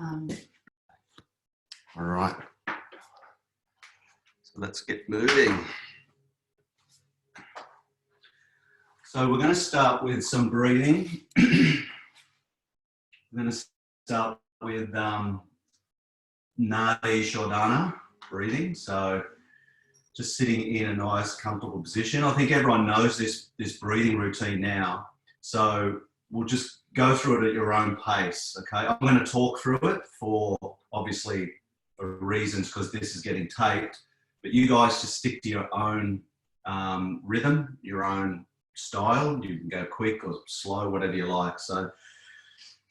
All right. So let's get moving. So we're going to start with some breathing. We're going to start with Nadi Shodhana breathing. So just sitting in a nice, comfortable position. I think everyone knows this breathing routine now. So we'll just go through it at your own pace, okay? I'm going to talk through it for, obviously, for reasons because this is getting taped. But you guys just stick to your own rhythm, your own style. You can go quick or slow, whatever you like. So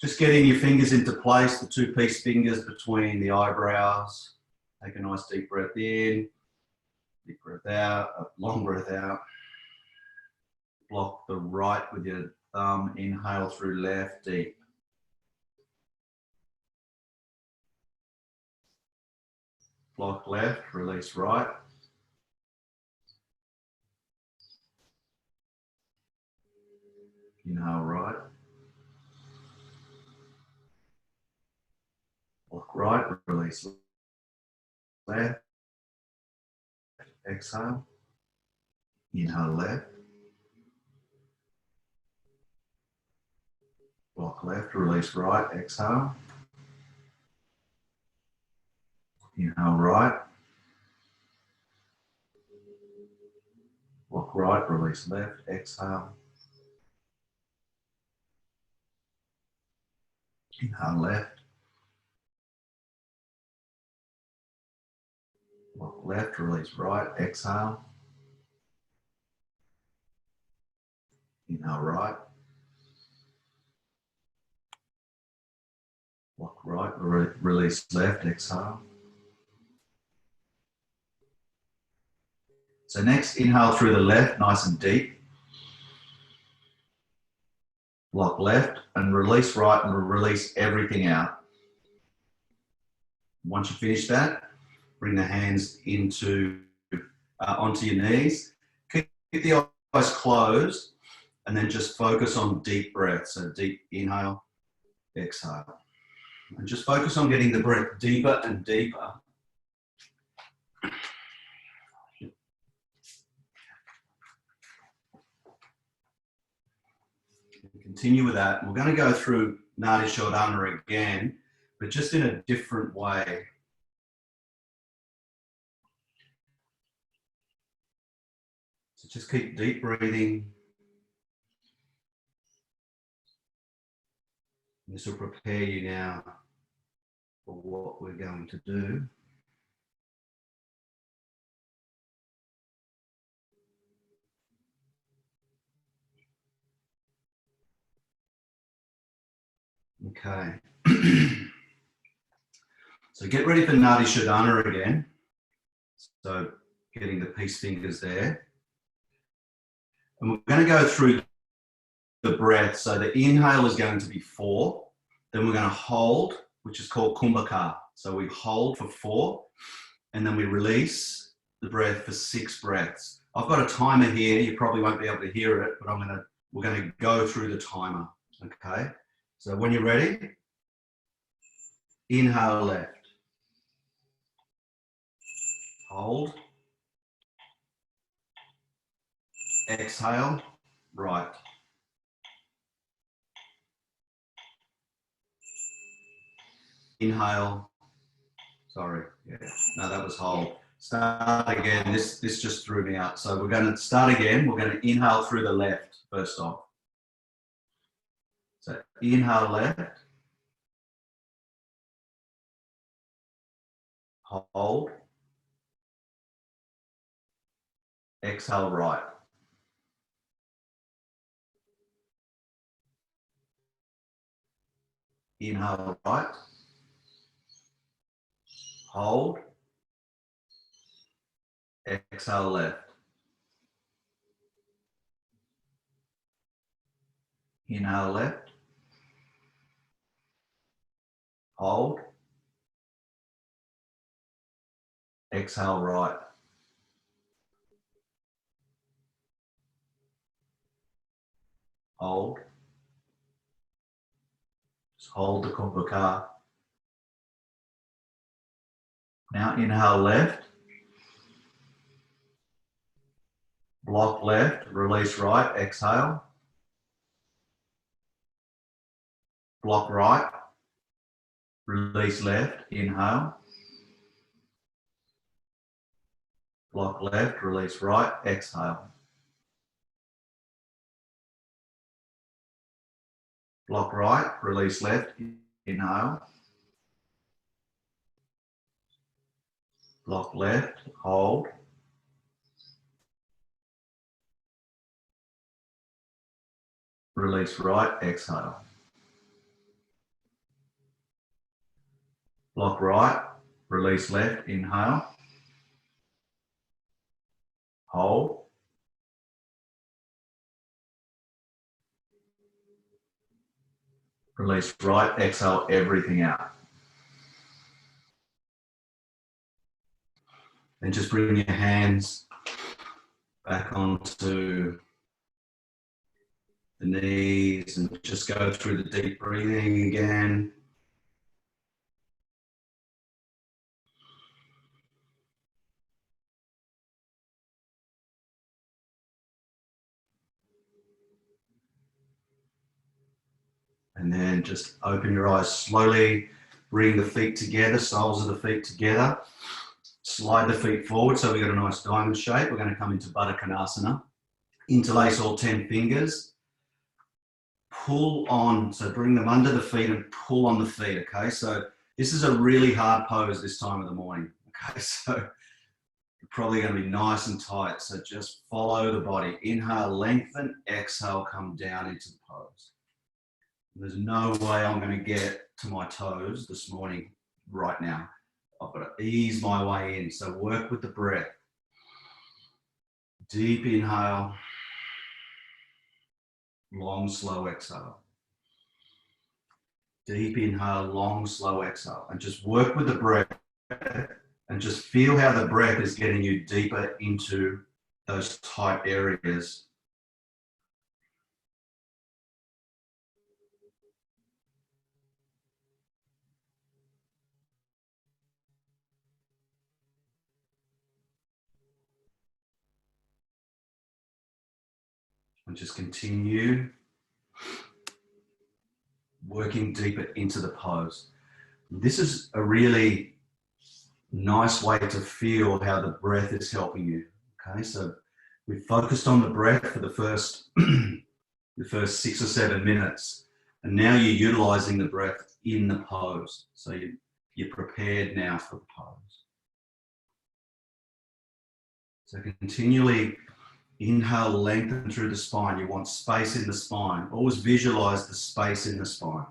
just getting your fingers into place, the two-piece fingers between the eyebrows. Take a nice deep breath in, deep breath out, a long breath out. Block the right with your thumb, inhale through left, deep. Block left, release right. Inhale right. Block right, release left. Exhale. Inhale left. Block left, release right, exhale. Inhale right. Block right, release left, exhale. Inhale left. Block left, release right, exhale. Inhale right. Block right, release left, exhale. So next, inhale through the left, nice and deep. Block left and release right and release everything out. Once you finish that, bring the hands into onto your knees. Keep the eyes closed and then just focus on deep breath. So deep inhale, exhale. And just focus on getting the breath deeper and deeper. Continue with that. We're going to go through Nadi Shodhana again, but just in a different way. So just keep deep breathing. This will prepare you now for what we're going to do. Okay. So get ready for Nadi Shodhana again. So getting the peace fingers there. And we're going to go through the breath. So the inhale is going to be 4. Then we're going to hold, which is called Kumbhaka. So we hold for 4, and then we release the breath for 6 breaths. I've got a timer here. You probably won't be able to hear it, but we're going to go through the timer. Okay. So when you're ready, inhale left. Hold. Exhale, right. Inhale. Sorry, yeah, no, that was hold. Start again. This just threw me out. So we're going to start again. We're going to inhale through the left first off. So inhale left. Hold. Exhale right. Inhale right. Hold. Exhale left. Inhale left. Hold. Exhale right. Hold. Just hold the Kumbhaka. Now inhale left, block left, release right, exhale. Block right, release left, inhale. Block left, release right, exhale. Block right, release left, inhale. Block left, hold. Release right, exhale. Block right, release left, inhale. Hold. Release right, exhale everything out. Then just bring your hands back onto the knees and just go through the deep breathing again. And then just open your eyes slowly, bring the feet together, soles of the feet together. Slide the feet forward so we've got a nice diamond shape. We're going to come into Baddha Konasana. Interlace all 10 fingers. Pull on, so bring them under the feet and pull on the feet, okay? So this is a really hard pose this time of the morning, okay? So you're probably going to be nice and tight. So just follow the body. Inhale, lengthen. Exhale, come down into the pose. There's no way I'm going to get to my toes this morning right now. I've got to ease my way in. So work with the breath. Deep inhale. Long, slow exhale. Deep inhale, long, slow exhale. And just work with the breath and just feel how the breath is getting you deeper into those tight areas. And just continue working deeper into the pose. This is a really nice way to feel how the breath is helping you. Okay, so we focused on the breath for the first 6 or 7 minutes, and now you're utilizing the breath in the pose. So you're prepared now for the pose. So continually inhale, lengthen through the spine. You want space in the spine. Always visualize the space in the spine.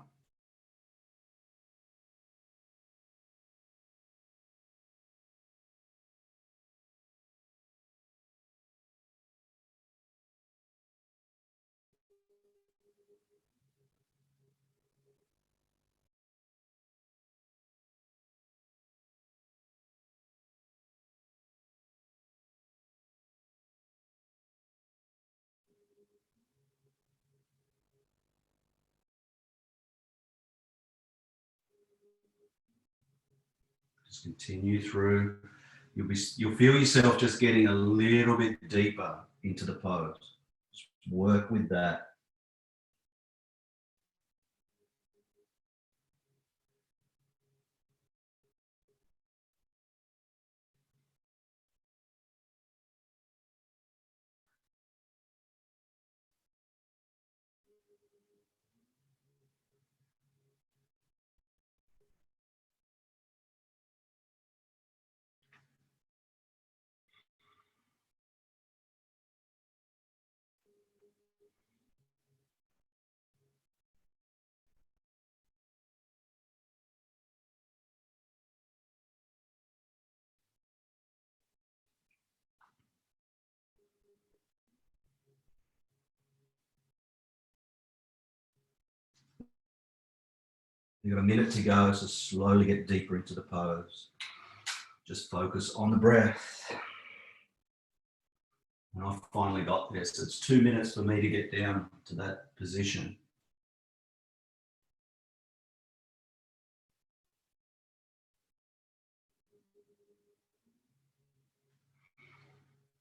Just continue through. You'll feel yourself just getting a little bit deeper into the pose. Just work with that. You've got a minute to go, so slowly get deeper into the pose. Just focus on the breath. And I've finally got this. It's 2 minutes for me to get down to that position.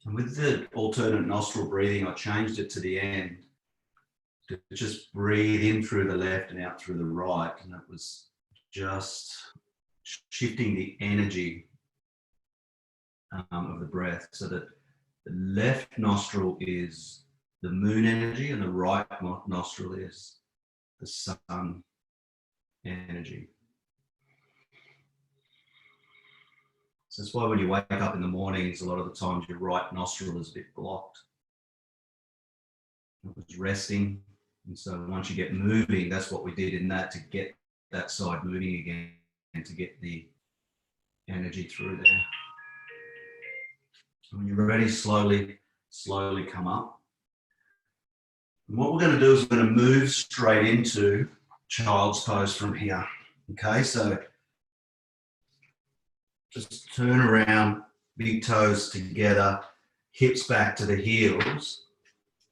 And with the alternate nostril breathing, I changed it to the end to just breathe in through the left and out through the right. And it was just shifting the energy of the breath so that the left nostril is the moon energy and the right nostril is the sun energy. So that's why when you wake up in the mornings, a lot of the times your right nostril is a bit blocked. It was resting. And so once you get moving, that's what we did in that to get that side moving again and to get the energy through there. So when you're ready, slowly come up. And what we're going to do is we're going to move straight into child's pose from here. Okay, so just turn around, big toes together, hips back to the heels.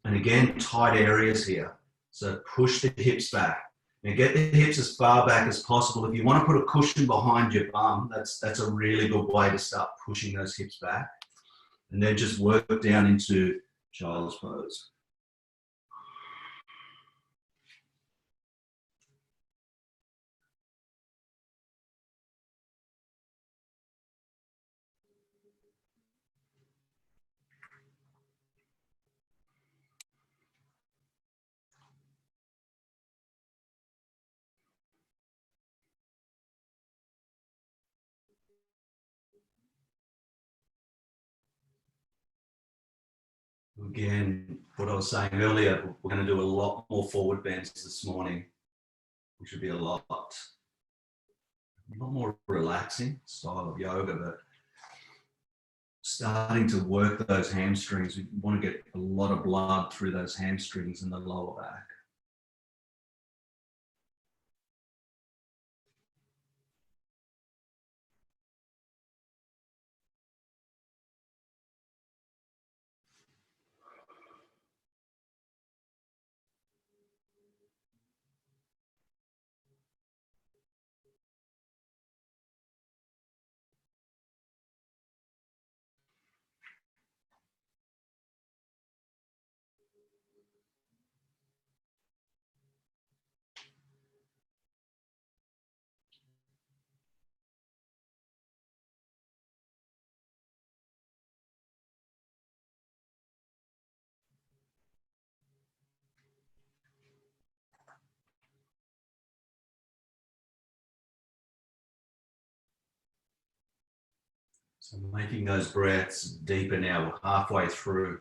And again, tight areas here. So push the hips back. Now get the hips as far back as possible. If you want to put a cushion behind your bum, that's a really good way to start pushing those hips back. And then just work down into child's pose. Again, what I was saying earlier, we're going to do a lot more forward bends this morning, which would be a lot more relaxing style of yoga, but starting to work those hamstrings. We want to get a lot of blood through those hamstrings and the lower back. So making those breaths deeper now, we're halfway through.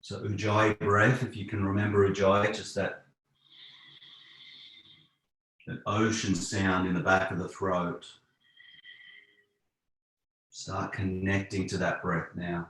So Ujjayi breath, if you can remember Ujjayi, just that ocean sound in the back of the throat. Start connecting to that breath now.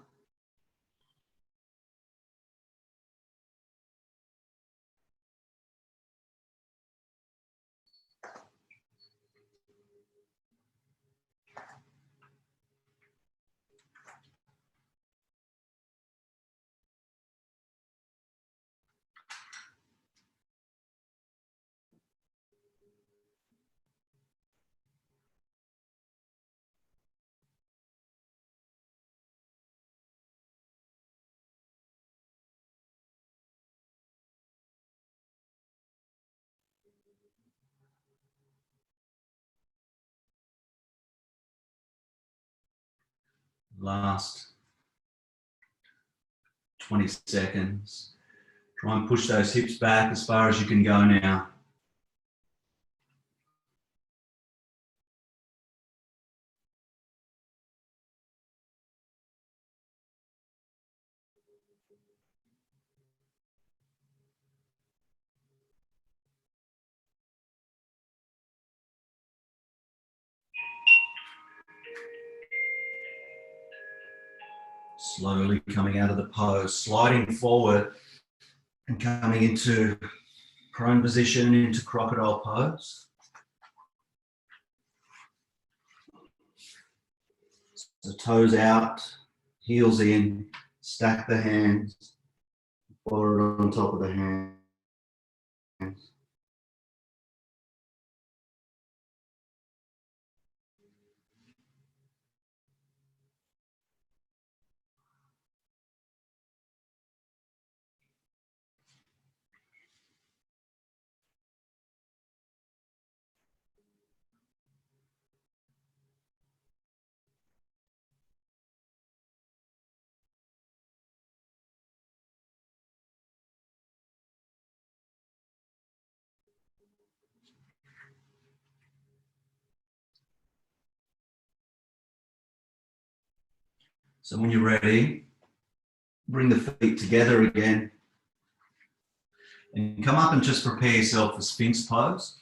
Last 20 seconds. Try and push those hips back as far as you can go now. Slowly coming out of the pose, sliding forward and coming into prone position, into crocodile pose. So toes out, heels in, stack the hands, forward on top of the hands. So when you're ready, bring the feet together again and come up and just prepare yourself for Sphinx pose.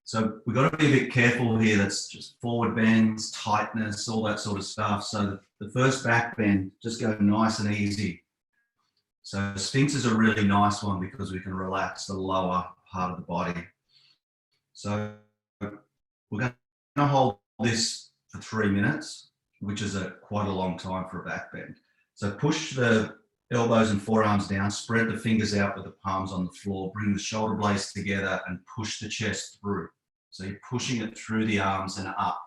So we've got to be a bit careful here. That's just forward bends, tightness, all that sort of stuff. So the first back bend, just go nice and easy. So Sphinx is a really nice one because we can relax the lower part of the body. So we're going to hold this for 3 minutes, which is quite a long time for a back bend. So push the elbows and forearms down, spread the fingers out with the palms on the floor, bring the shoulder blades together and push the chest through. So you're pushing it through the arms and up.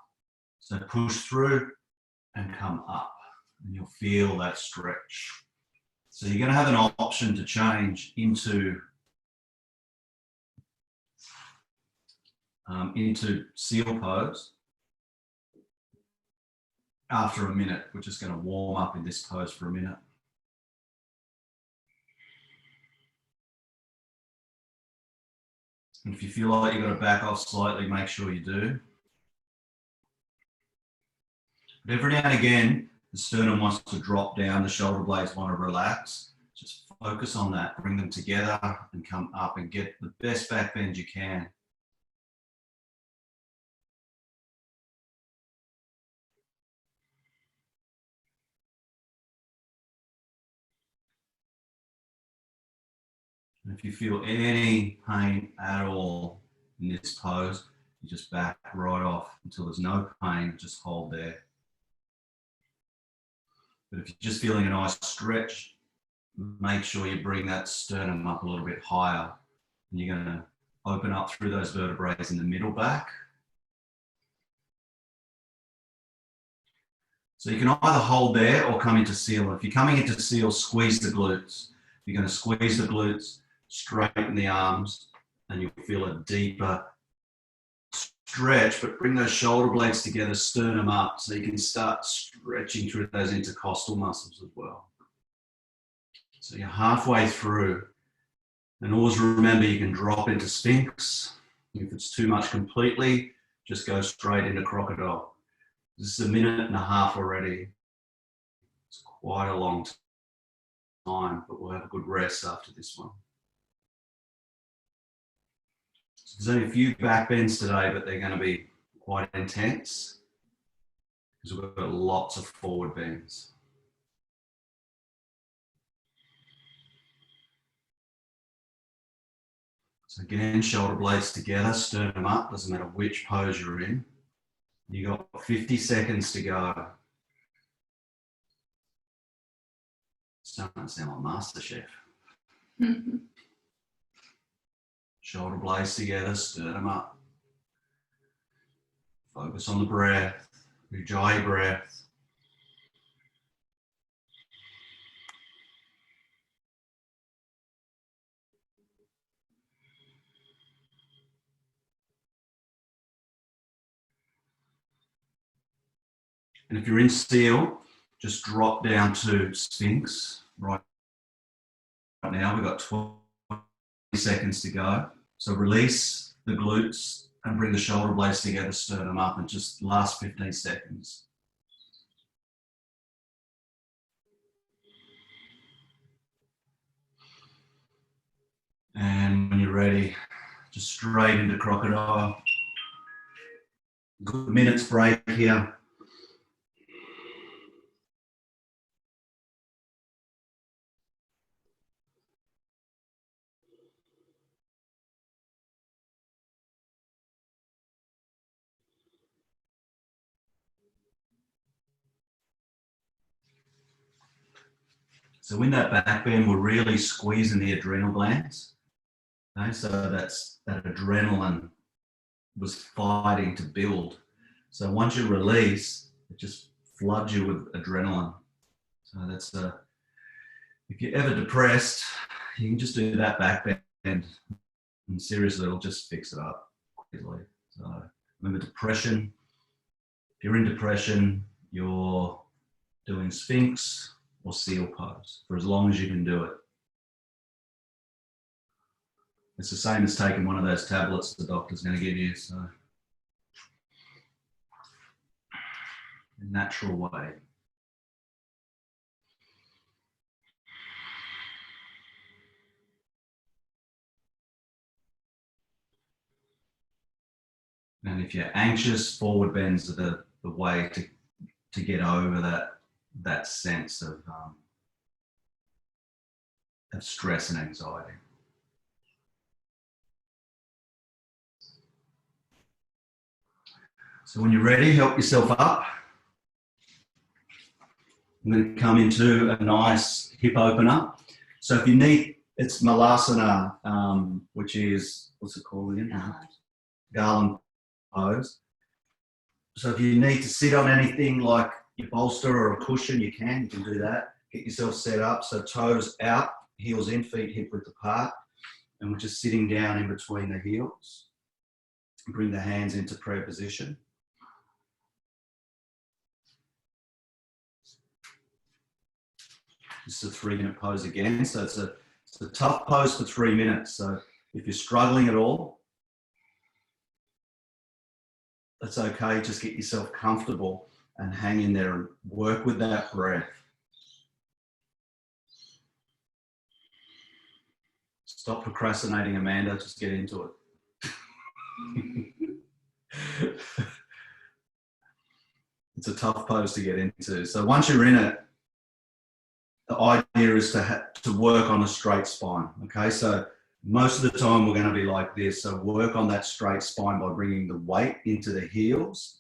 So push through and come up, and you'll feel that stretch. So you're going to have an option to change into seal pose after a minute. We're just going to warm up in this pose for a minute. And if you feel like you've got to back off slightly, make sure you do. But every now and again, the sternum wants to drop down, the shoulder blades want to relax. Just focus on that, bring them together and come up and get the best back bend you can. And if you feel any pain at all in this pose, you just back right off until there's no pain, just hold there. But if you're just feeling a nice stretch, make sure you bring that sternum up a little bit higher. And you're going to open up through those vertebrae in the middle back. So you can either hold there or come into seal. If you're coming into seal, squeeze the glutes. You're going to squeeze the glutes, straighten the arms, and you'll feel a deeper stretch, but bring those shoulder blades together, sternum up, so you can start stretching through those intercostal muscles as well. So you're halfway through, and always remember you can drop into Sphinx. If it's too much completely, just go straight into crocodile. This is 1.5 minutes already. It's quite a long time, but we'll have a good rest after this one. So there's only a few back bends today, but they're going to be quite intense because we've got lots of forward bends. So again, shoulder blades together, sternum up, doesn't matter which pose you're in. You got 50 seconds to go. Starting to sound like MasterChef. Shoulder blades together, sternum up. Focus on the breath, Ujjayi breath. And if you're in seal, just drop down to Sphinx right now. We've got 20 seconds to go. So release the glutes and bring the shoulder blades together, sternum up, and just last 15 seconds. And when you're ready, just straight into crocodile. Good minute's break here. So in that back bend, we're really squeezing the adrenal glands. Okay, so that's that adrenaline was fighting to build. So once you release, it just floods you with adrenaline. So that's if you're ever depressed, you can just do that back bend, and seriously, it'll just fix it up quickly. So remember, depression. If you're in depression, you're doing Sphinx or seal pose for as long as you can do it. It's the same as taking one of those tablets the doctor's going to give you. So, a natural way. And if you're anxious, forward bends are the way to get over that sense of stress and anxiety. So when you're ready, help yourself up. I'm going to come into a nice hip opener. So if you need, it's Malasana, which is, what's it called again? Garland pose. So if you need to sit on anything like your bolster or a cushion, you can do that. Get yourself set up. So toes out, heels in, feet hip width apart. And we're just sitting down in between the heels. Bring the hands into prayer position. This is a 3-minute pose again. So it's a tough pose for 3 minutes. So if you're struggling at all, that's okay. Just get yourself comfortable and hang in there and work with that breath. Stop procrastinating, Amanda. Just get into it. It's a tough pose to get into. So once you're in it, the idea is to work on a straight spine. Okay, so most of the time we're going to be like this. So work on that straight spine by bringing the weight into the heels.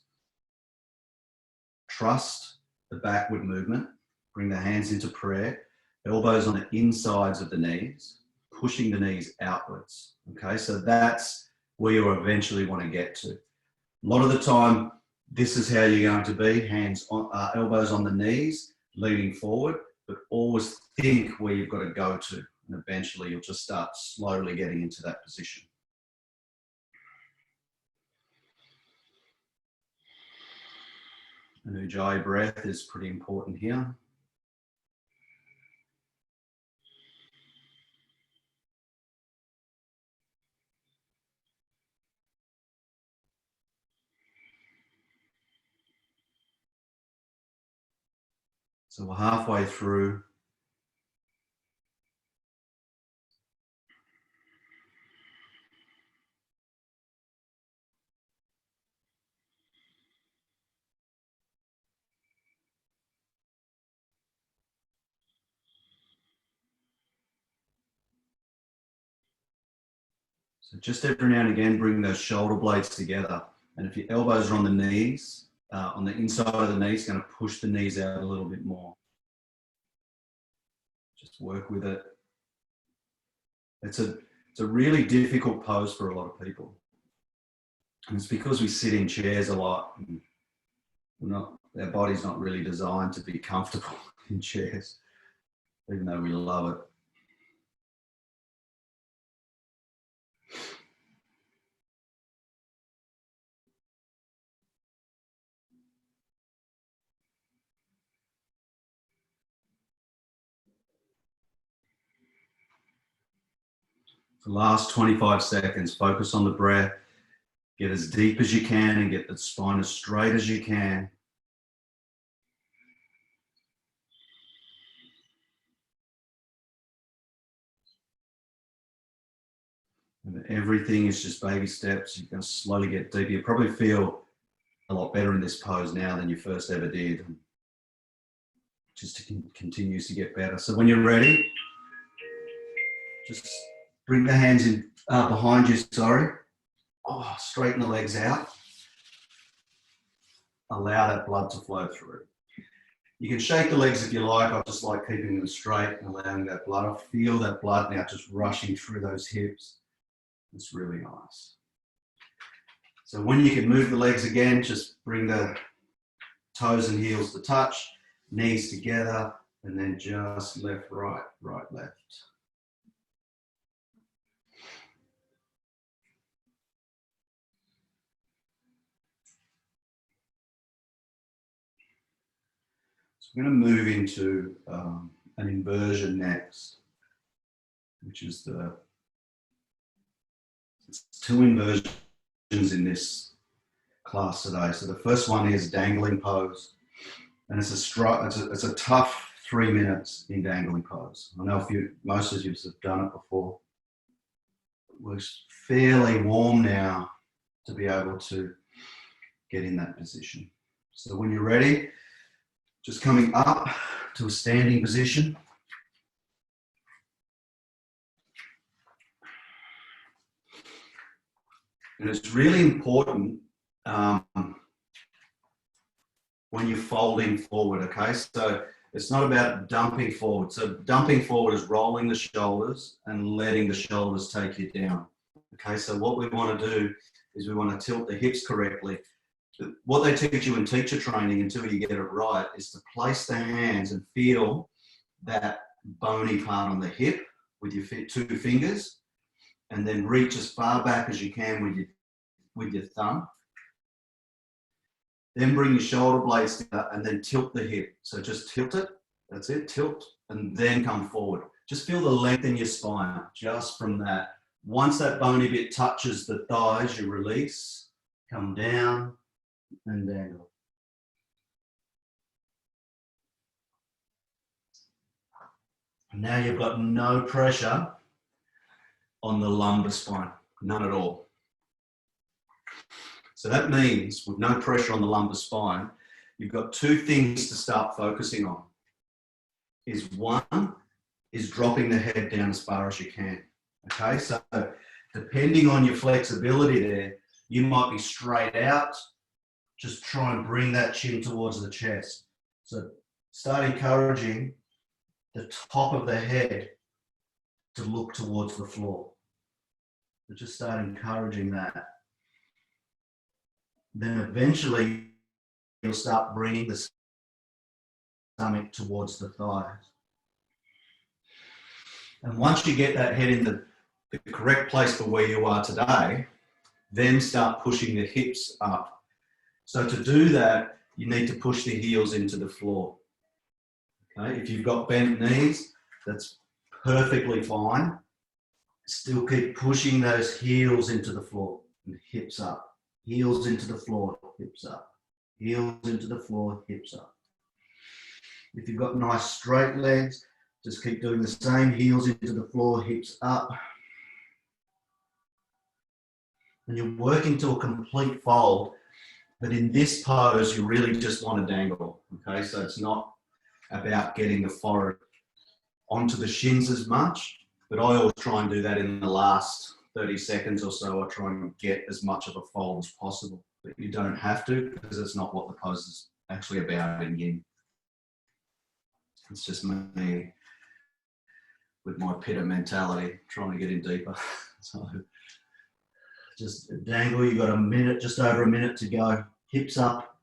Trust the backward movement. Bring the hands into prayer. Elbows on the insides of the knees, pushing the knees outwards. Okay, so that's where you eventually want to get to. A lot of the time, this is how you're going to be, hands on, elbows on the knees, leaning forward, but always think where you've got to go to. And eventually you'll just start slowly getting into that position. An Ujjayi breath is pretty important here. So we're halfway through. So just every now and again, bring those shoulder blades together. And if your elbows are on the knees, on the inside of the knees, going to push the knees out a little bit more. Just work with it. It's a really difficult pose for a lot of people. And it's because we sit in chairs a lot. Our body's not really designed to be comfortable in chairs, even though we love it. The last 25 seconds, focus on the breath. Get as deep as you can and get the spine as straight as you can. And everything is just baby steps. You're going to slowly get deeper. You probably feel a lot better in this pose now than you first ever did. Just continues to get better. So when you're ready, just bring the hands in behind you, straighten the legs out. Allow that blood to flow through. You can shake the legs if you like. I just like keeping them straight and allowing that blood. I feel that blood now just rushing through those hips. It's really nice. So when you can move the legs again, just bring the toes and heels to touch, knees together, and then just left, right, right, left. So we're going to move into an inversion next, which is it's 2 inversions in this class today. So the first one is dangling pose, and it's a tough 3 minutes in dangling pose. I know most of you have done it before. It was fairly warm now to be able to get in that position. So when you're ready, just coming up to a standing position. And it's really important when you're folding forward, okay? So it's not about dumping forward. So dumping forward is rolling the shoulders and letting the shoulders take you down, okay? So what we want to do is we want to tilt the hips correctly. What they teach you in teacher training until you get it right is to place the hands and feel that bony part on the hip with your 2 fingers, and then reach as far back as you can with your thumb. Then bring your shoulder blades down and then tilt the hip. So just tilt it, that's it, tilt, and then come forward. Just feel the length in your spine, just from that. Once that bony bit touches the thighs, you release, come down and dangle. And now you've got no pressure on the lumbar spine, none at all. So that means with no pressure on the lumbar spine, you've got 2 things to start focusing on. One is dropping the head down as far as you can. Okay, so depending on your flexibility there, you might be straight out. Just try and bring that chin towards the chest. So start encouraging the top of the head to look towards the floor. So just start encouraging that. Then eventually you'll start bringing the stomach towards the thighs. And once you get that head in the correct place for where you are today, then start pushing the hips up. So to do that, you need to push the heels into the floor. Okay? If you've got bent knees, that's perfectly fine. Still keep pushing those heels into the floor and hips up. Heels into the floor, hips up. Heels into the floor, hips up. If you've got nice straight legs, just keep doing the same. Heels into the floor, hips up. And you're working to a complete fold, but in this pose, you really just want to dangle. Okay, so it's not about getting the forehead onto the shins as much, but I always try and do that in the last 30 seconds or so. I try and get as much of a fold as possible, but you don't have to, because it's not what the pose is actually about in Yin. It's just me with my pitta mentality, trying to get in deeper. So just dangle, you've got a minute, just over a minute to go. Hips up.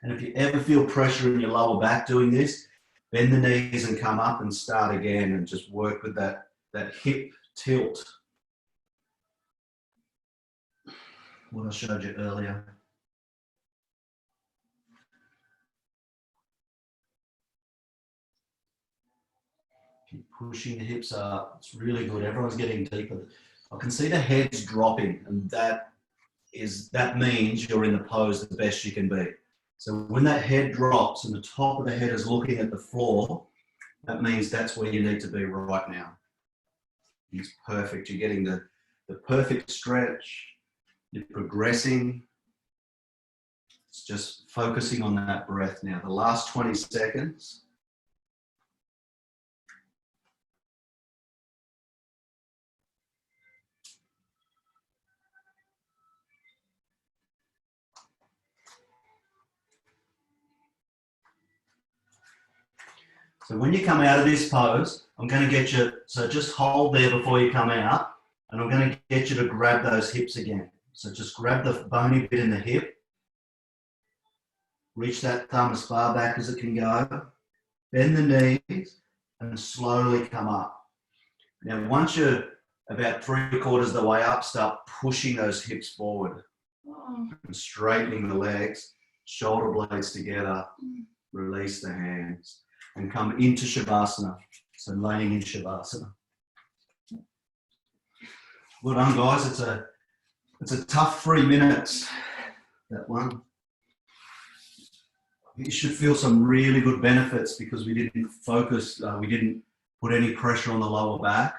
And if you ever feel pressure in your lower back doing this, bend the knees and come up and start again, and just work with that hip tilt. What I showed you earlier. Keep pushing the hips up. It's really good. Everyone's getting deeper. I can see the heads dropping, and that means you're in the pose the best you can be. So when that head drops and the top of the head is looking at the floor, that means that's where you need to be right now. It's perfect. You're getting the perfect stretch. You're progressing. It's just focusing on that breath now. The last 20 seconds. So when you come out of this pose, I'm going to get you, so just hold there before you come out, and I'm going to get you to grab those hips again. So just grab the bony bit in the hip, reach that thumb as far back as it can go, bend the knees, and slowly come up. Now, once you're about 3/4 of the way up, start pushing those hips forward and straightening the legs, shoulder blades together, release the hands, and come into Shavasana. So laying in Shavasana. Well done, guys. It's a tough 3 minutes, that one. You should feel some really good benefits because we didn't focus, we didn't put any pressure on the lower back.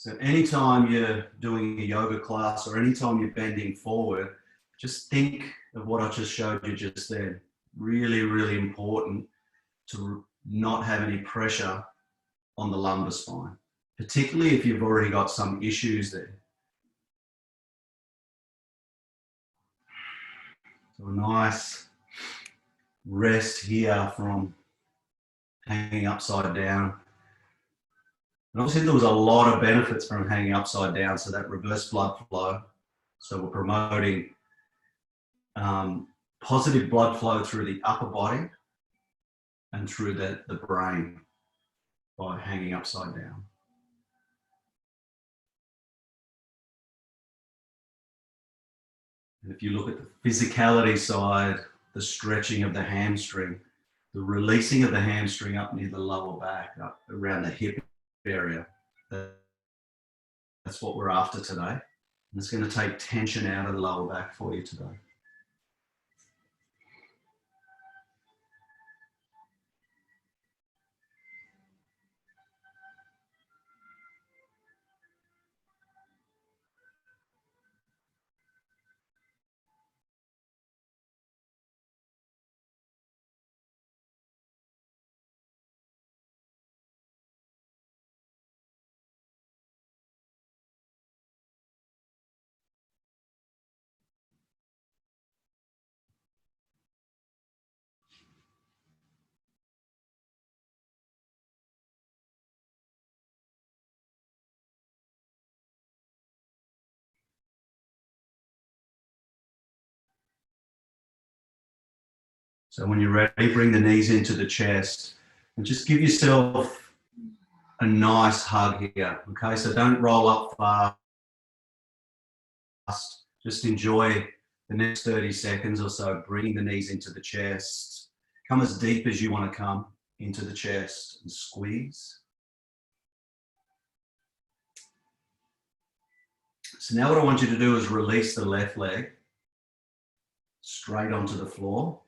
So anytime you're doing a yoga class or anytime you're bending forward, just think of what I just showed you just then. Really, really important to not have any pressure on the lumbar spine, particularly if you've already got some issues there. So a nice rest here from hanging upside down. And obviously there was a lot of benefits from hanging upside down, so that reverse blood flow. So we're promoting positive blood flow through the upper body and through the brain by hanging upside down. And if you look at the physicality side, the stretching of the hamstring, the releasing of the hamstring up near the lower back, up around the hip area, that's what we're after today. And it's going to take tension out of the lower back for you today. So when you're ready, bring the knees into the chest and just give yourself a nice hug here. Okay, so don't roll up fast. Just enjoy the next 30 seconds or so, bringing the knees into the chest. Come as deep as you want to come into the chest and squeeze. So now what I want you to do is release the left leg straight onto the floor.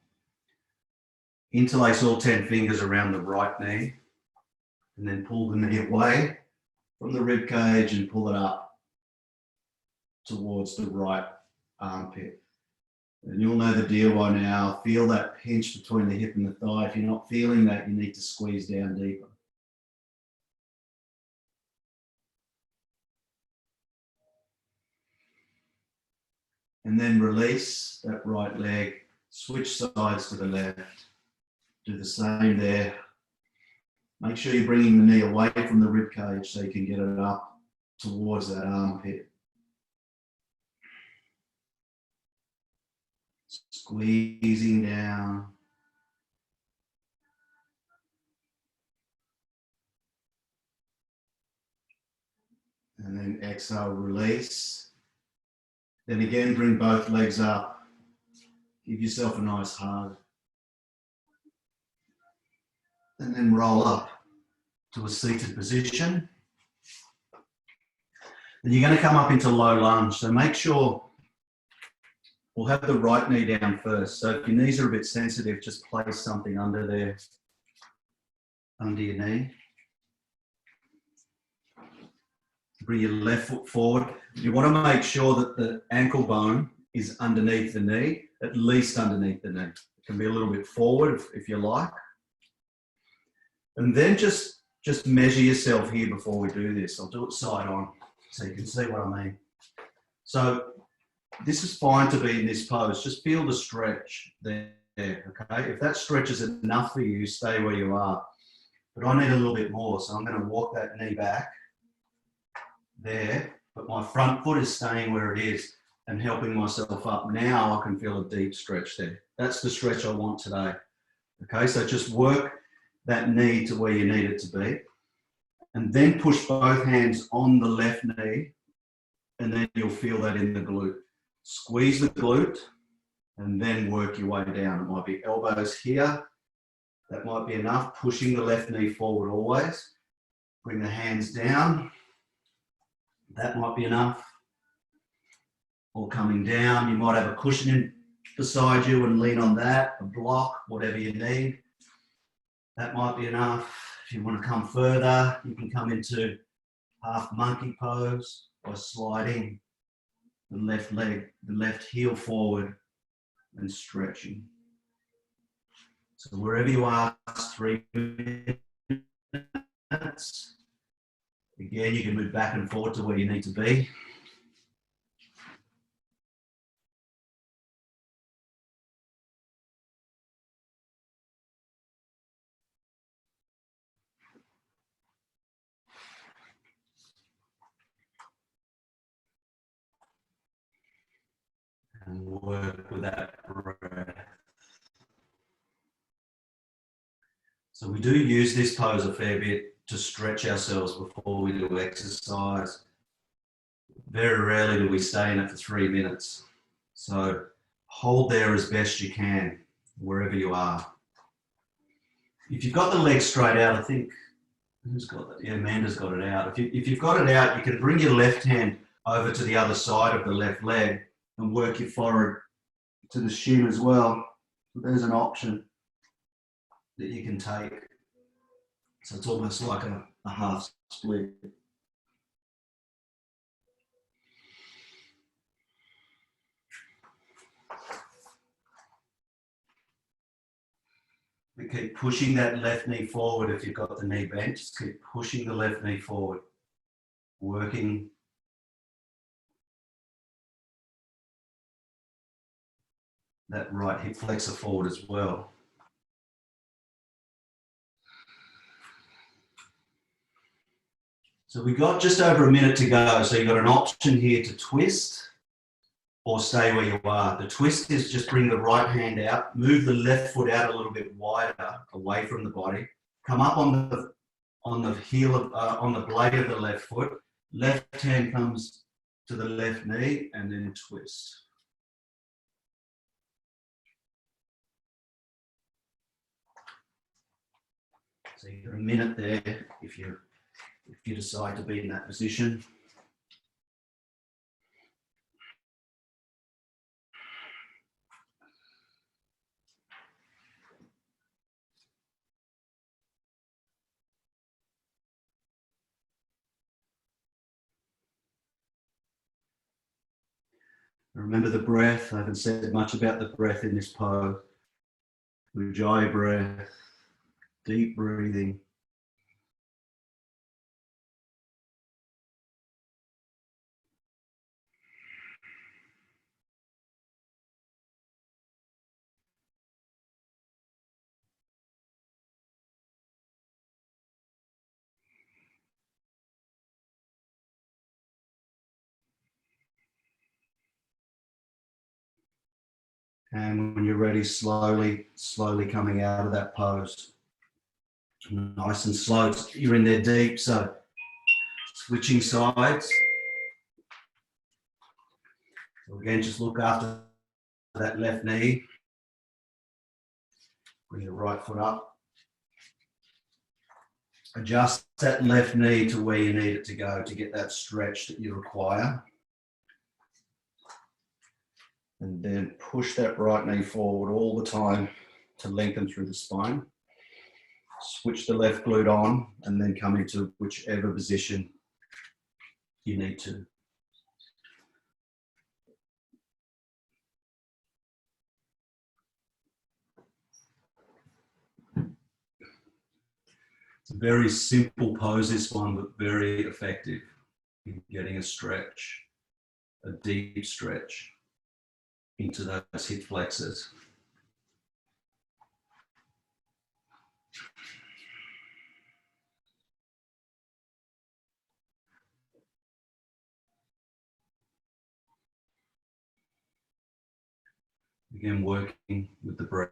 Interlace all 10 fingers around the right knee and then pull the knee away from the rib cage and pull it up towards the right armpit. And you'll know the deal by now. Feel that pinch between the hip and the thigh. If you're not feeling that, you need to squeeze down deeper. And then release that right leg, switch sides to the left. Do the same there. Make sure you're bringing the knee away from the rib cage so you can get it up towards that armpit. Squeezing down. And then exhale, release. Then again, bring both legs up. Give yourself a nice hug. And then roll up to a seated position. And you're going to come up into low lunge. So make sure we'll have the right knee down first. So if your knees are a bit sensitive, just place something under there, under your knee. Bring your left foot forward. You want to make sure that the ankle bone is underneath the knee, at least underneath the knee. It can be a little bit forward if you like. And then just measure yourself here before we do this. I'll do it side on so you can see what I mean. So this is fine to be in this pose. Just feel the stretch there, okay? If that stretch is enough for you, stay where you are. But I need a little bit more, so I'm going to walk that knee back there, but my front foot is staying where it is and helping myself up. Now I can feel a deep stretch there. That's the stretch I want today. Okay, so just work that knee to where you need it to be. And then push both hands on the left knee, and then you'll feel that in the glute. Squeeze the glute, and then work your way down. It might be elbows here. That might be enough. Pushing the left knee forward always. Bring the hands down. That might be enough. Or coming down, you might have a cushion in beside you and lean on that, a block, whatever you need. That might be enough. If you want to come further, you can come into half monkey pose by sliding the left leg, the left heel forward and stretching. So wherever you are, 3 minutes. Again, you can move back and forward to where you need to be. And work with that breath. So we do use this pose a fair bit to stretch ourselves before we do exercise. Very rarely do we stay in it for 3 minutes. So hold there as best you can, wherever you are. If you've got the legs straight out, I think, who's got that? Yeah, Amanda's got it out. If you've got it out, you can bring your left hand over to the other side of the left leg and work your forehead to the shin as well. There's an option that you can take. So it's almost like a half split. We keep pushing that left knee forward if you've got the knee bent. Just keep pushing the left knee forward. Working that right hip flexor forward as well. So we've got just over a minute to go. So you've got an option here to twist or stay where you are. The twist is just bring the right hand out, move the left foot out a little bit wider away from the body, come up on the heel of, on the blade of the left foot, left hand comes to the left knee and then twist. So you've got a minute there if you decide to be in that position. Remember the breath. I haven't said much about the breath in this pose. Ujjayi breath, deep breathing. And when you're ready, slowly coming out of that pose. Nice and slow. You're in there deep, so switching sides. So again, just look after that left knee. Bring the right foot up. Adjust that left knee to where you need it to go to get that stretch that you require. And then push that right knee forward all the time to lengthen through the spine. Switch the left glute on and then come into whichever position you need to. It's a very simple pose, this one, but very effective in getting a stretch, a deep stretch into those hip flexors. Again, working with the breath.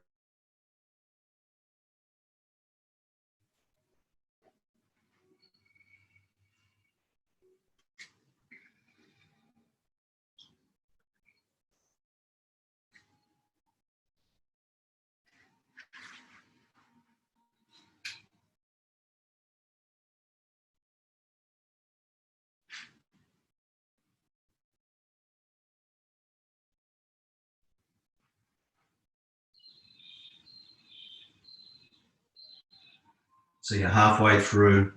So you're halfway through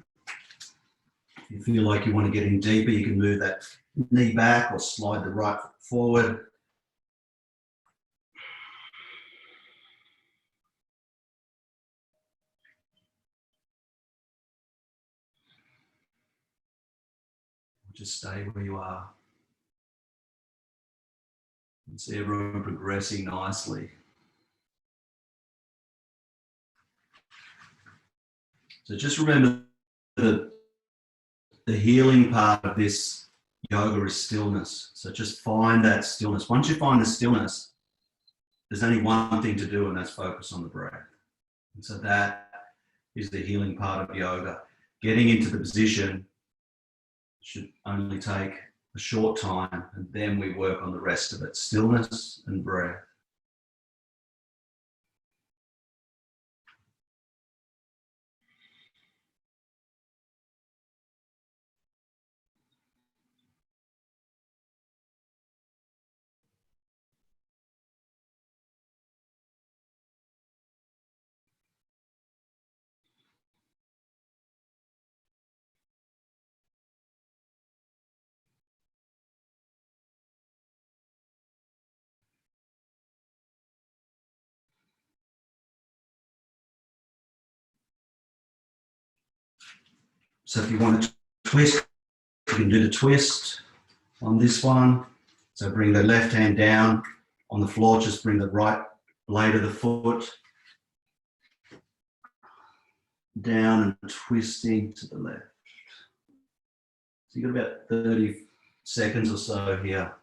If you feel like you want to get in deeper, you can move that knee back or slide the right foot forward. Just stay where you are. And see everyone progressing nicely. So just remember that the healing part of this yoga is stillness. So just find that stillness. Once you find the stillness, there's only one thing to do, and that's focus on the breath. And so that is the healing part of yoga. Getting into the position should only take a short time, and then we work on the rest of it. Stillness and breath. So if you want to twist, you can do the twist on this one. So bring the left hand down on the floor, just bring the right blade of the foot down and twisting to the left. So you've got about 30 seconds or so here.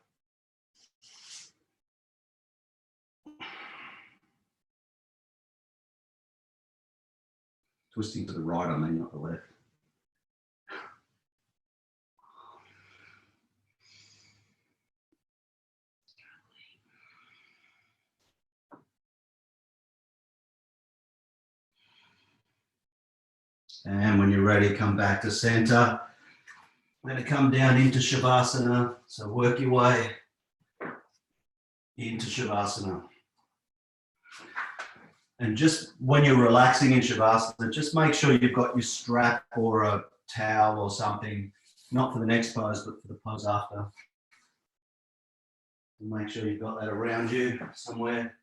Twisting to the right, I mean, not the left. And when you're ready, come back to center. We're going to come down into Shavasana. So work your way into Shavasana. And just when you're relaxing in Shavasana, just make sure you've got your strap or a towel or something, not for the next pose, but for the pose after. Make sure you've got that around you somewhere.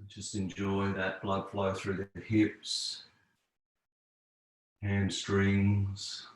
Just enjoy that blood flow through the hips, hamstrings.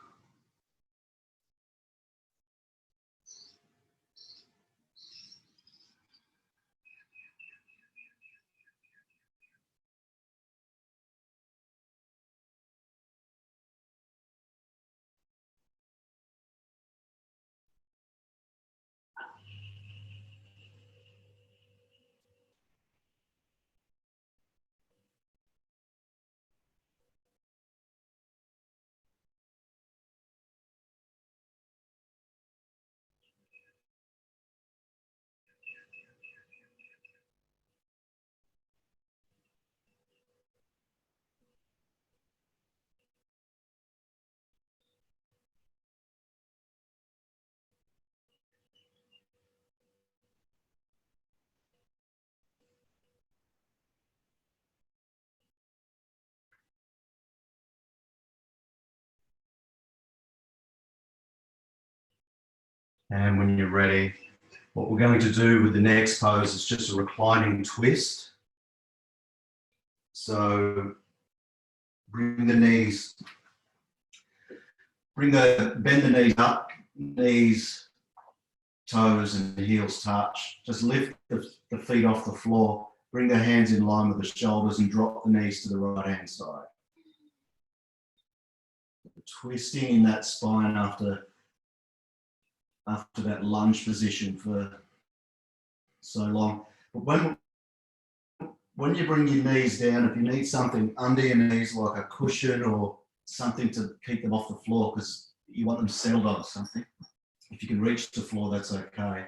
And when you're ready, what we're going to do with the next pose is just a reclining twist. So bring the knees, bend the knees up, knees, toes and the heels touch. Just lift the feet off the floor, bring the hands in line with the shoulders and drop the knees to the right hand side. Twisting in that spine after that lunge position for so long. But when you bring your knees down, if you need something under your knees like a cushion or something to keep them off the floor because you want them settled on something, if you can reach the floor, that's okay.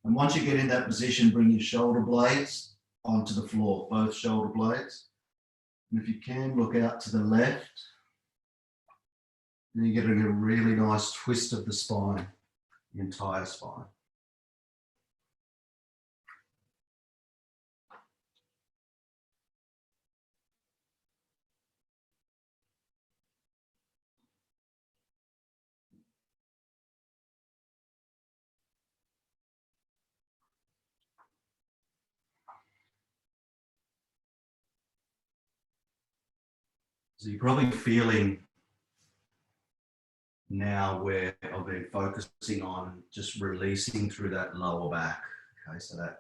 And once you get in that position, bring your shoulder blades onto the floor, both shoulder blades. And if you can, look out to the left. And you're getting a really nice twist of the spine, the entire spine. So you're probably feeling now where I've been focusing on just releasing through that lower back. Okay, so that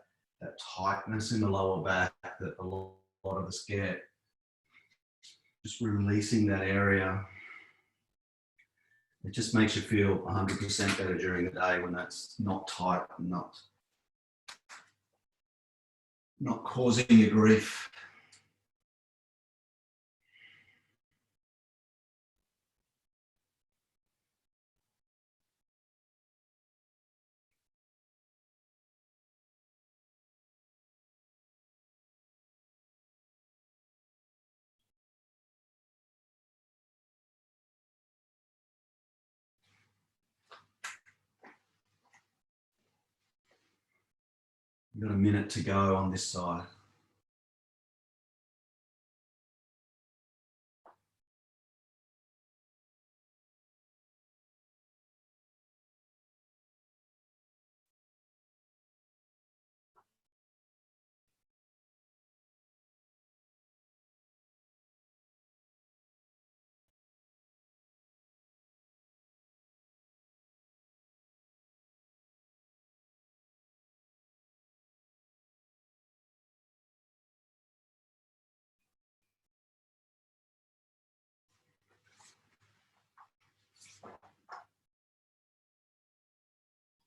tightness in the lower back that a lot of us get, just releasing that area. It just makes you feel 100% better during the day when that's not tight and not causing you grief. You've got a minute to go on this side.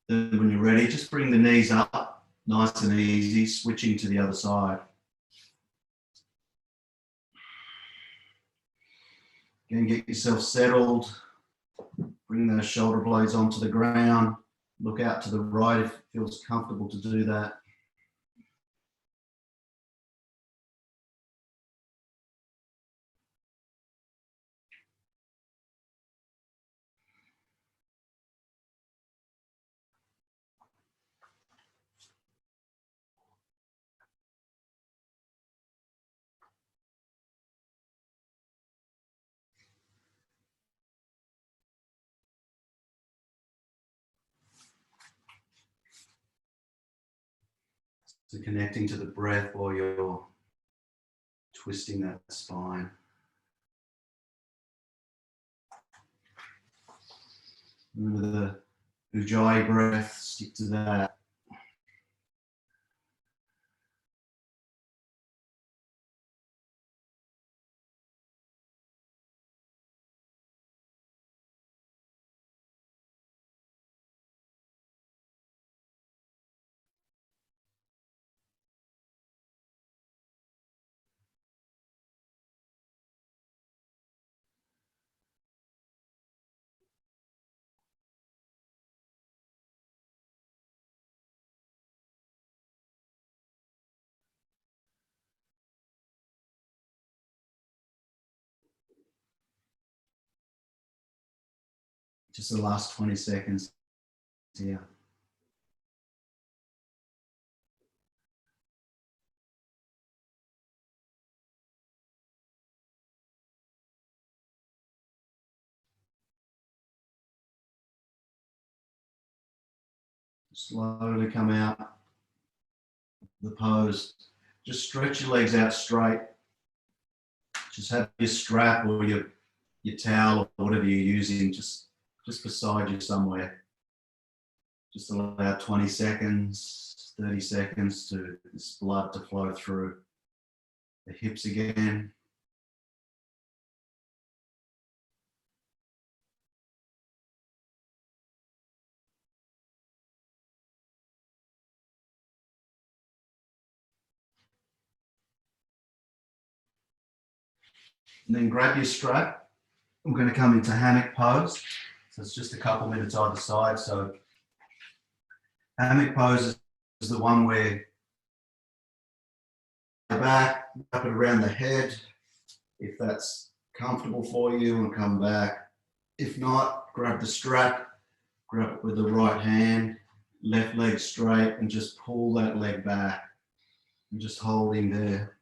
Then when you're ready, just bring the knees up, nice and easy, switching to the other side. Again, get yourself settled. Bring those shoulder blades onto the ground. Look out to the right if it feels comfortable to do that. So connecting to the breath while you're twisting that spine. Remember the Ujjayi breath, stick to that. Just the last 20 seconds here. Slowly come out the pose. Just stretch your legs out straight. Just have your strap or your towel or whatever you're using just beside you somewhere. Just allow 20 seconds, 30 seconds to this blood to flow through the hips again. And then grab your strap. I'm going to come into hammock pose. So it's just a couple minutes either side. So hammock pose is the one where the back, wrap it around the head, if that's comfortable for you, and come back. If not, grab the strap, grab it with the right hand, left leg straight, and just pull that leg back. And just holding there.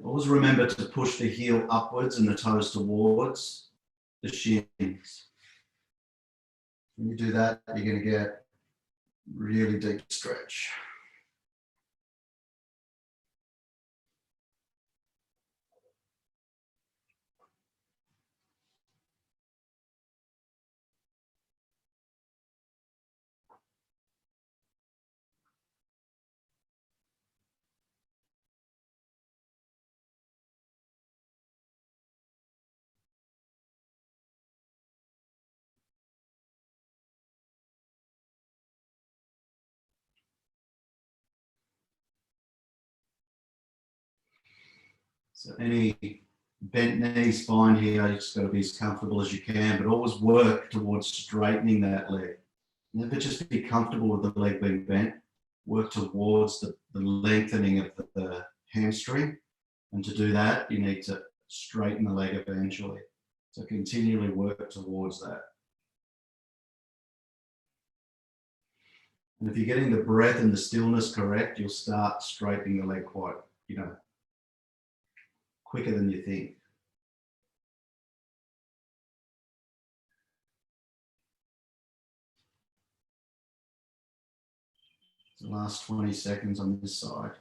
Always remember to push the heel upwards and the toes towards the shins. When you do that, you're going to get really deep stretch. So any bent knee, spine here, you just got to be as comfortable as you can, but always work towards straightening that leg. Never just be comfortable with the leg being bent. Work towards the lengthening of the hamstring. And to do that, you need to straighten the leg eventually. So continually work towards that. And if you're getting the breath and the stillness correct, you'll start straightening the leg quite, quicker than you think. So last 20 seconds on this side.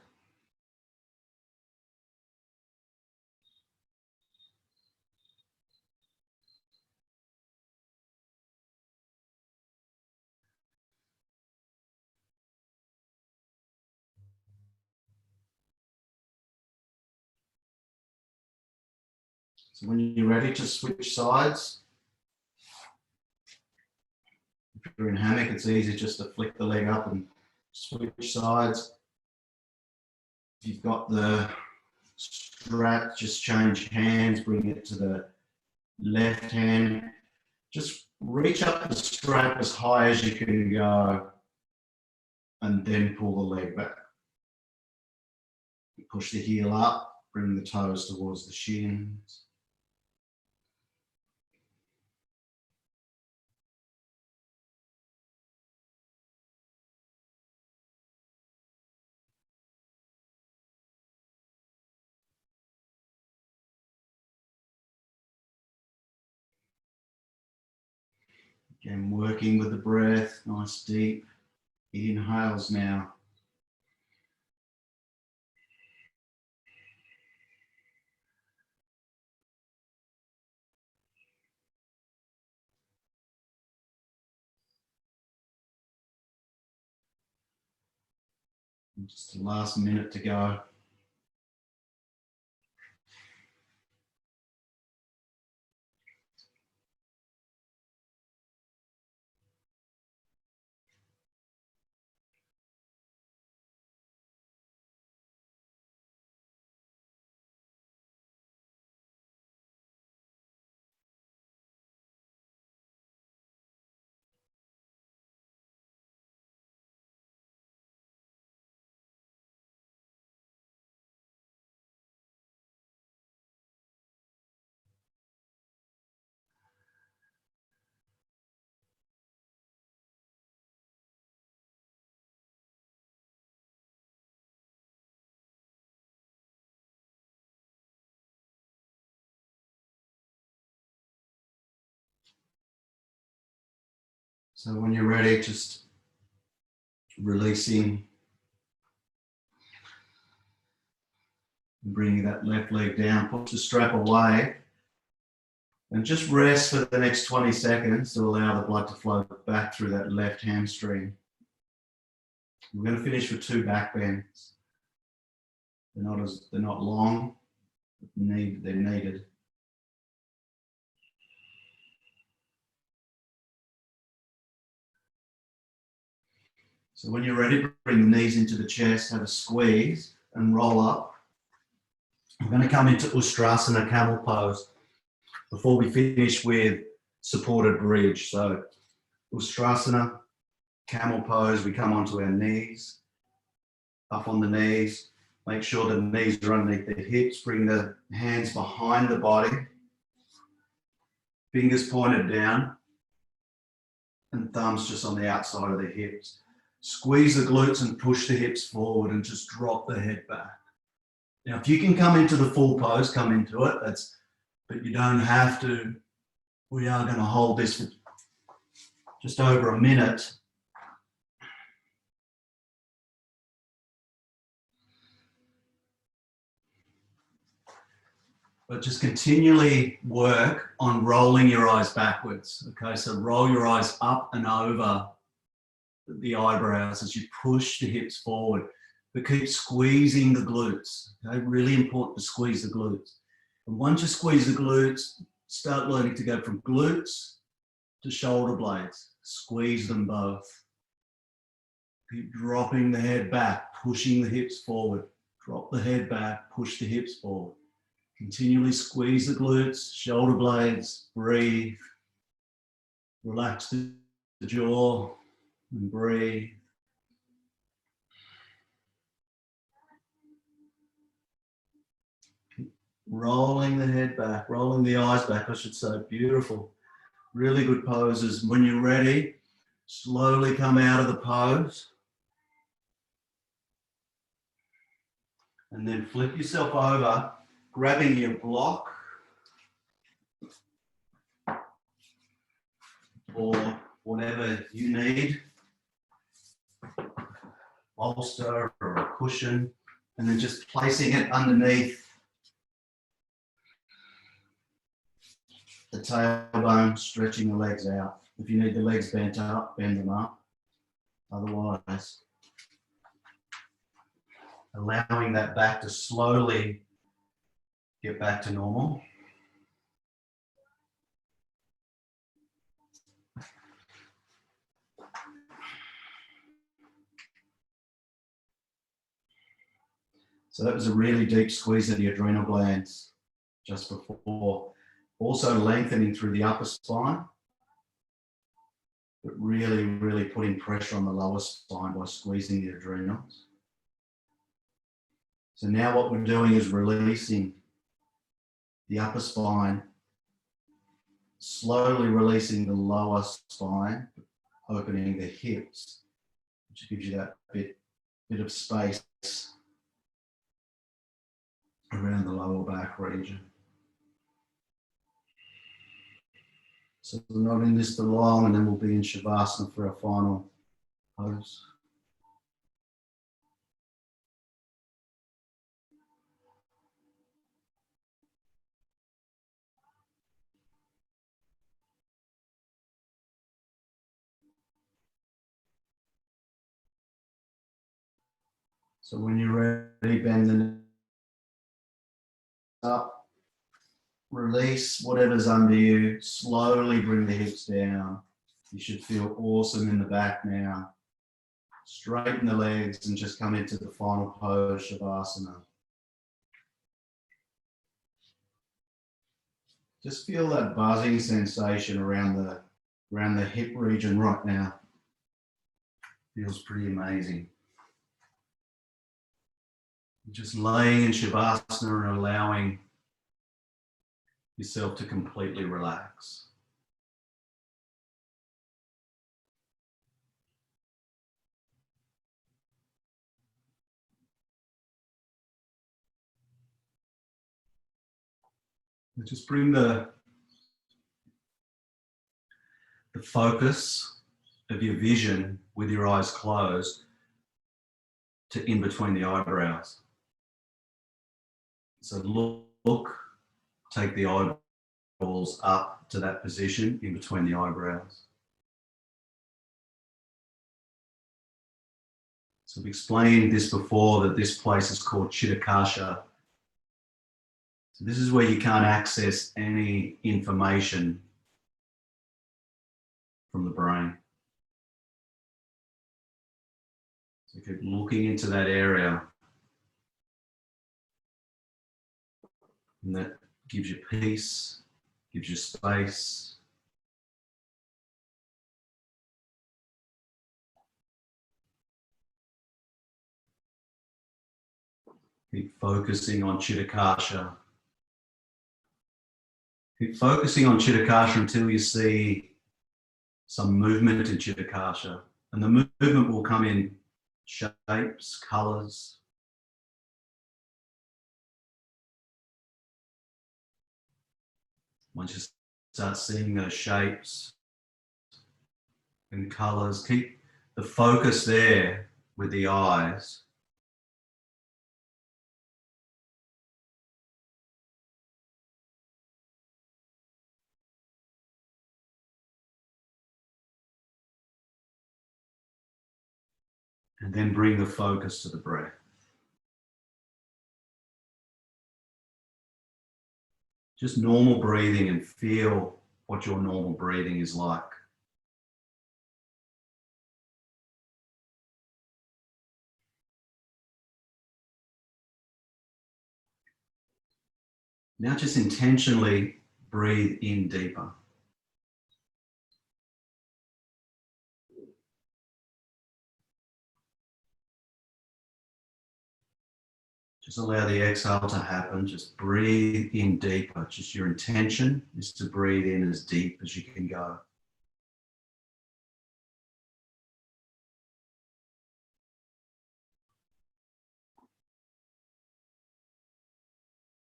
So when you're ready to switch sides, if you're in hammock, it's easy just to flick the leg up and switch sides. If you've got the strap, just change hands, bring it to the left hand. Just reach up the strap as high as you can go and then pull the leg back. Push the heel up, bring the toes towards the shins. Again, working with the breath, nice deep inhales now. Just the last minute to go. So when you're ready, just releasing, bringing that left leg down, put the strap away, and just rest for the next 20 seconds to allow the blood to flow back through that left hamstring. We're going to finish with 2 back bends. They're not long, but they're needed. So when you're ready, bring the knees into the chest, have a squeeze and roll up. We're going to come into Ustrasana, camel pose, before we finish with supported bridge. So Ustrasana, camel pose, we come onto our knees, up on the knees. Make sure the knees are underneath the hips. Bring the hands behind the body. Fingers pointed down. And thumbs just on the outside of the hips. Squeeze the glutes and push the hips forward and just drop the head back. Now, if you can come into the full pose, come into it. But you don't have to. We are going to hold this for just over a minute. But just continually work on rolling your eyes backwards. Okay, so roll your eyes up and over the eyebrows as you push the hips forward. But keep squeezing the glutes. Okay, really important to squeeze the glutes. And once you squeeze the glutes, start learning to go from glutes to shoulder blades. Squeeze them both. Keep dropping the head back, pushing the hips forward. Drop the head back, push the hips forward. Continually squeeze the glutes, shoulder blades, breathe. Relax the jaw and breathe. Keep rolling the head back, rolling the eyes back, I should say. Beautiful. Really good poses. When you're ready, slowly come out of the pose. And then flip yourself over, grabbing your block or whatever you need, bolster or a cushion, and then just placing it underneath the tailbone, stretching the legs out. If you need the legs bent up, bend them up. Otherwise, allowing that back to slowly get back to normal. So that was a really deep squeeze of the adrenal glands just before. Also lengthening through the upper spine, but really, really putting pressure on the lower spine by squeezing the adrenals. So now what we're doing is releasing the upper spine, slowly releasing the lower spine, opening the hips, which gives you that bit of space around the lower back region. So we're not in this for long, and then we'll be in Shavasana for our final pose. So when you're ready, bend the knees up, release whatever's under you, slowly bring the hips down. You should feel awesome in the back now. Straighten the legs and just come into the final pose, Shavasana. Just feel that buzzing sensation around the hip region right now. Feels pretty amazing. Just laying in Shavasana and allowing yourself to completely relax. And just bring the focus of your vision with your eyes closed to in between the eyebrows. So look, take the eyeballs up to that position in between the eyebrows. So I've explained this before, that this place is called Chitakasha. So this is where you can't access any information from the brain. So keep looking into that area, and that gives you peace, gives you space. Keep focusing on Chitta. Keep focusing on Chitta until you see some movement in Chitta. And the movement will come in shapes, colors. Once you start seeing those shapes and colors, keep the focus there with the eyes. And then bring the focus to the breath. Just normal breathing, and feel what your normal breathing is like. Now just intentionally breathe in deeper. Just allow the exhale to happen. Just breathe in deeper. Just your intention is to breathe in as deep as you can go.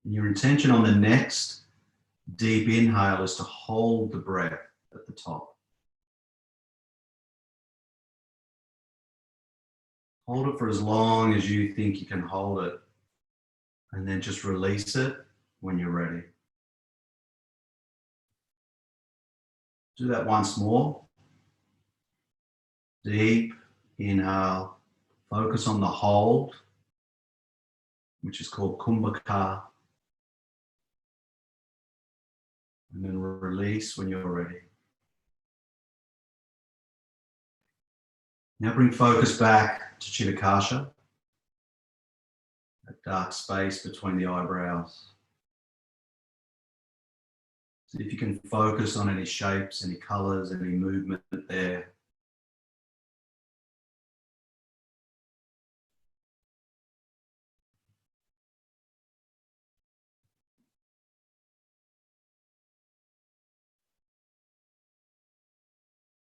And your intention on the next deep inhale is to hold the breath at the top. Hold it for as long as you think you can hold it, and then just release it when you're ready. Do that once more. Deep inhale. Focus on the hold, which is called Kumbhaka. And then release when you're ready. Now bring focus back to Chitta, that dark space between the eyebrows. See if you can focus on any shapes, any colors, any movement there.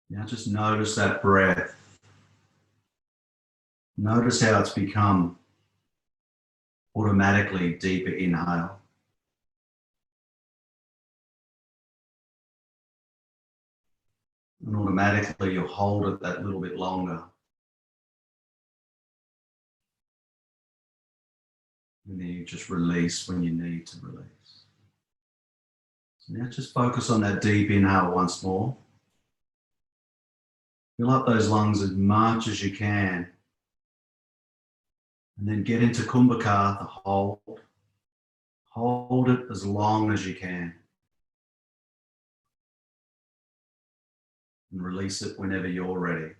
Now just notice that breath. Notice how it's become automatically deeper inhale. And automatically you'll hold it that little bit longer. And then you just release when you need to release. So now just focus on that deep inhale once more. Fill up those lungs as much as you can. And then get into Kumbhaka, the hold. Hold it as long as you can. And release it whenever you're ready.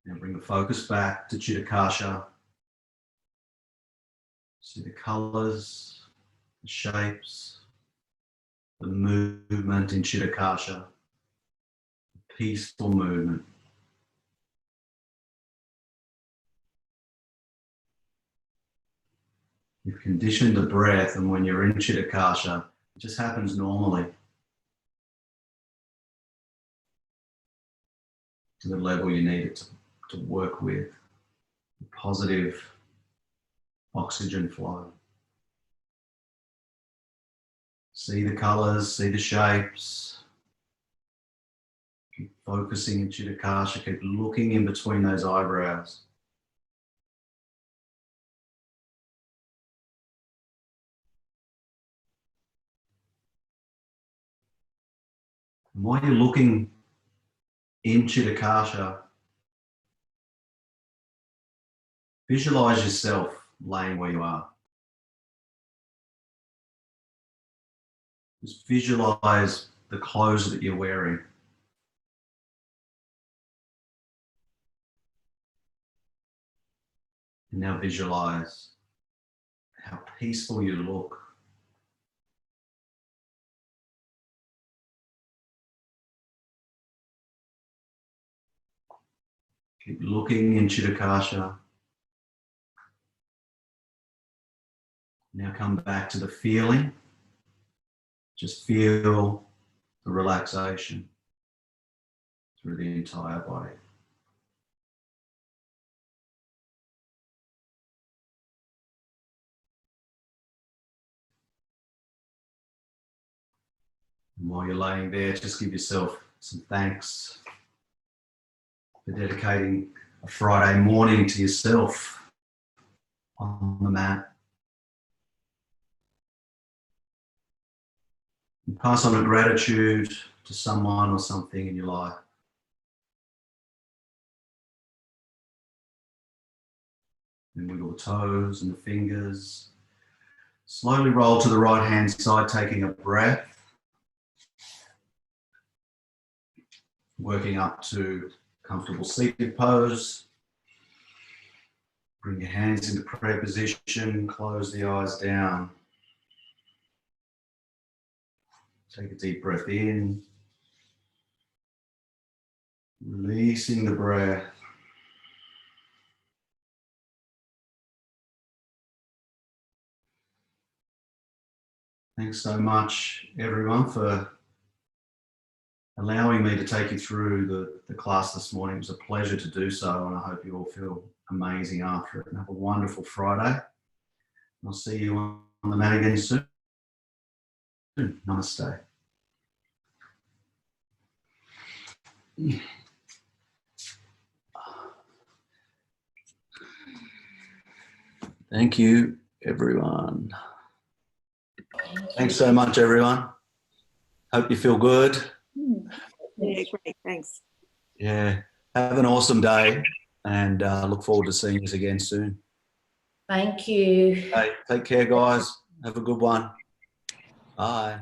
Now bring the focus back to Chitta. See the colors, the shapes, the movement in Chitta, peaceful movement. You've conditioned the breath, and when you're in Chitta, it just happens normally to the level you need it to work with. Positive oxygen flow. See the colors, see the shapes. Keep focusing in Chitta, keep looking in between those eyebrows. And while you're looking in Chitta, visualize yourself laying where you are. Just visualize the clothes that you're wearing. And now visualize how peaceful you look. Keep looking in Chitakasha. Now come back to the feeling. Just feel the relaxation through the entire body. And while you're laying there, just give yourself some thanks for dedicating a Friday morning to yourself on the mat. And pass on a gratitude to someone or something in your life. And wiggle the toes and the fingers. Slowly roll to the right hand side, taking a breath. Working up to comfortable seated pose. Bring your hands into prayer position, close the eyes down. Take a deep breath in. Releasing the breath. Thanks so much, everyone, for allowing me to take you through the class this morning. It was a pleasure to do so, and I hope you all feel amazing after it. And have a wonderful Friday. I'll see you on the mat again soon. Namaste. Thank you, everyone. Thanks so much, everyone. Hope you feel good. Yeah, great, thanks. Yeah, have an awesome day, and look forward to seeing you again soon. Thank you. Hey, take care, guys. Have a good one. Bye.